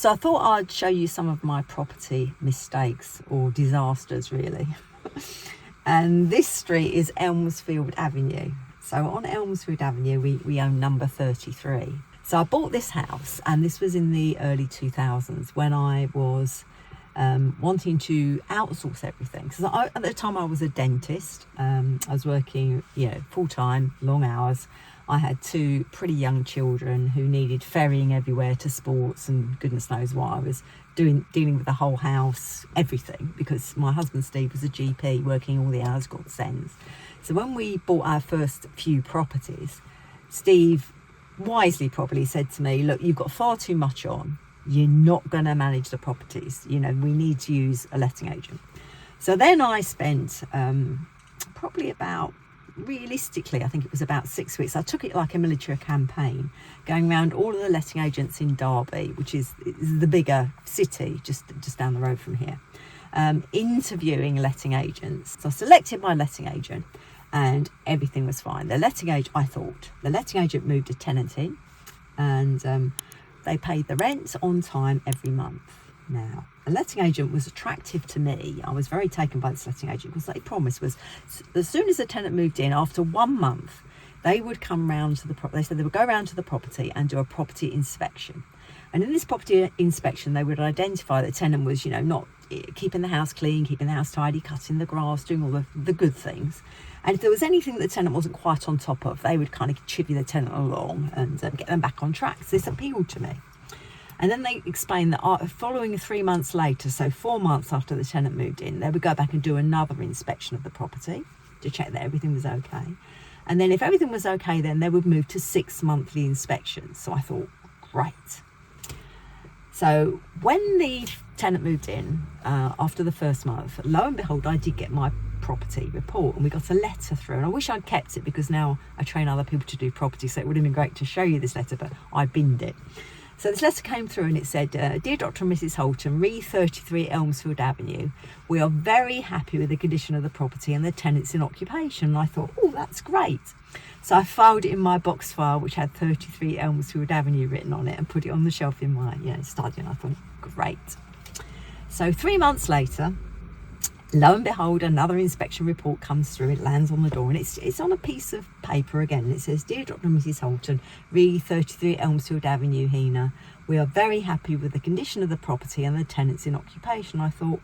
So I thought I'd show you some of my property mistakes or disasters really. And this street is Elmsfield Avenue. So on Elmsfield Avenue we own number 33. So I bought this house, and this was in the early 2000s when I was wanting to outsource everything. So at the time I was a dentist. I was working, full-time, long hours. I had two pretty young children who needed ferrying everywhere to sports, and goodness knows what. I was dealing with the whole house, everything, because my husband Steve was a GP working all the hours, God sends. So when we bought our first few properties, Steve wisely probably said to me, look, you've got far too much on. You're not going to manage the properties. We need to use a letting agent. So then I spent probably about, realistically, I think it was about 6 weeks. I took it like a military campaign, going around all of the letting agents in Derby, which is the bigger city just down the road from here, interviewing letting agents. So I selected my letting agent and everything was fine. The letting agent moved a tenant in, and they paid the rent on time every month. Now, the letting agent was attractive to me. I was very taken by this letting agent because they promised was, as soon as the tenant moved in, after 1 month, they would come round to the property. They said they would go round to the property and do a property inspection. And in this property inspection, they would identify that the tenant was, not keeping the house clean, keeping the house tidy, cutting the grass, doing all the good things. And if there was anything that the tenant wasn't quite on top of, they would kind of chivvy the tenant along and get them back on track. So this appealed to me. And then they explained that following 3 months later, so 4 months after the tenant moved in, they would go back and do another inspection of the property to check that everything was okay. And then if everything was okay, then they would move to 6 monthly inspections. So I thought, great. So when the tenant moved in, after the first month, lo and behold, I did get my property report, and we got a letter through. And I wish I'd kept it, because now I train other people to do property, so it would have been great to show you this letter, but I binned it. So this letter came through and it said, Dear Dr. and Mrs. Holton, re 33 Elmsfield Avenue, we are very happy with the condition of the property and the tenants in occupation. And I thought, oh, that's great. So I filed it in my box file, which had 33 Elmsfield Avenue written on it, and put it on the shelf in my study. And I thought, great. So 3 months later, lo and behold, another inspection report comes through. It lands on the door, and it's on a piece of paper again. And it says, Dear Dr. and Mrs. Holton, re 33 Elmsfield Avenue, Hena, we are very happy with the condition of the property and the tenants in occupation. I thought,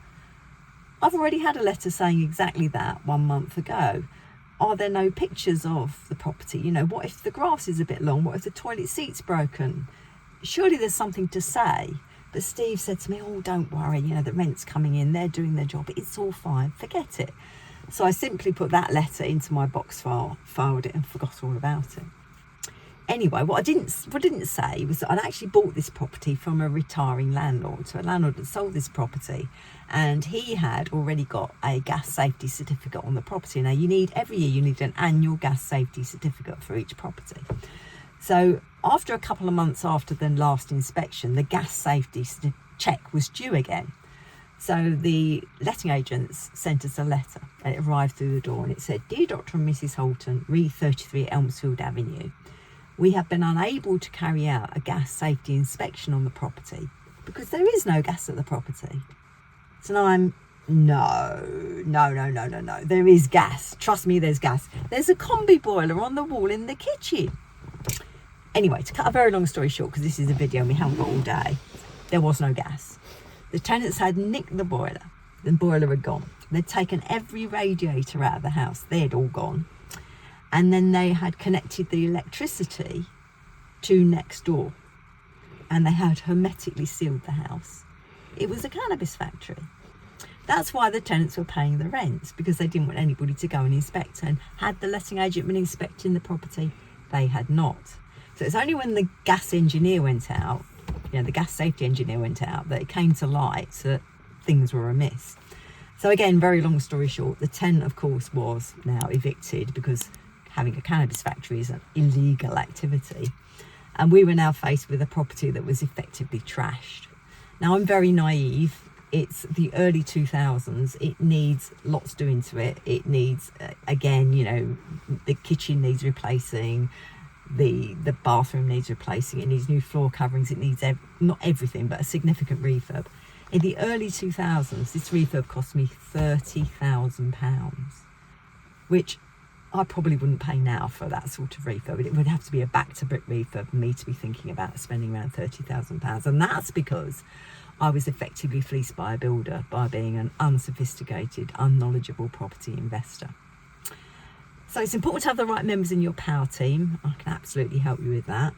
I've already had a letter saying exactly that 1 month ago. Are there no pictures of the property? What if the grass is a bit long? What if the toilet seat's broken? Surely there's something to say. But Steve said to me, oh, don't worry, the rent's coming in, they're doing their job, it's all fine, forget it. So I simply put that letter into my box file, filed it, and forgot all about it. Anyway, what I didn't say was that I'd actually bought this property from a retiring landlord. So a landlord had sold this property, and he had already got a gas safety certificate on the property. Now, every year you need an annual gas safety certificate for each property. So after a couple of months after the last inspection, the gas safety check was due again. So the letting agents sent us a letter, and it arrived through the door, and it said, Dear Dr. and Mrs. Holton, re 33 Elmsfield Avenue, we have been unable to carry out a gas safety inspection on the property because there is no gas at the property. So now no, there is gas. Trust me, there's gas. There's a combi boiler on the wall in the kitchen. Anyway, to cut a very long story short, because this is a video and we haven't got all day, there was no gas. The tenants had nicked the boiler. The boiler had gone. They'd taken every radiator out of the house. They had all gone. And then they had connected the electricity to next door. And they had hermetically sealed the house. It was a cannabis factory. That's why the tenants were paying the rent, because they didn't want anybody to go and inspect. And had the letting agent been inspecting the property, they had not. So it's only when the gas engineer went out, the gas safety engineer went out, that it came to light that things were amiss. So again, very long story short, the tenant, of course, was now evicted because having a cannabis factory is an illegal activity. And we were now faced with a property that was effectively trashed. Now, I'm very naive. It's the early 2000s. It needs lots doing to it. It needs, again, the kitchen needs replacing. the bathroom needs replacing, it needs new floor coverings, it needs not everything, but a significant refurb. In the early 2000s, this refurb cost me £30,000, which I probably wouldn't pay now for that sort of refurb. It would have to be a back to brick refurb for me to be thinking about spending around £30,000. And that's because I was effectively fleeced by a builder by being an unsophisticated, unknowledgeable property investor. So it's important to have the right members in your power team. I can absolutely help you with that.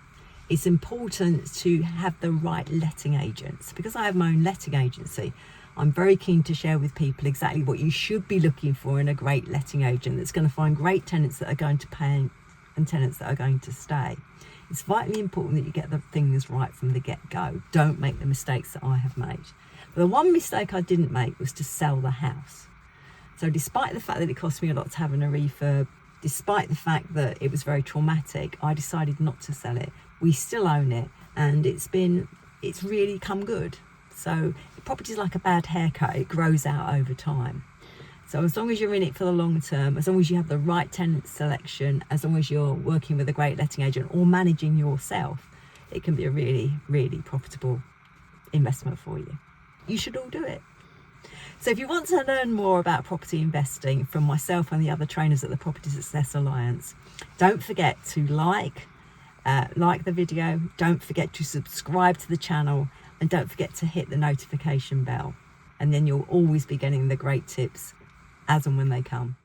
It's important to have the right letting agents. Because I have my own letting agency, I'm very keen to share with people exactly what you should be looking for in a great letting agent that's going to find great tenants that are going to pay and tenants that are going to stay. It's vitally important that you get the things right from the get-go. Don't make the mistakes that I have made. But the one mistake I didn't make was to sell the house. So despite the fact that it cost me a lot to have a refurb, despite the fact that it was very traumatic, I decided not to sell it. We still own it, and it's really come good. So property is like a bad haircut, it grows out over time. So as long as you're in it for the long term, as long as you have the right tenant selection, as long as you're working with a great letting agent or managing yourself, it can be a really, really profitable investment for you. You should all do it. So if you want to learn more about property investing from myself and the other trainers at the Property Success Alliance, don't forget to like the video, don't forget to subscribe to the channel, and don't forget to hit the notification bell. And then you'll always be getting the great tips as and when they come.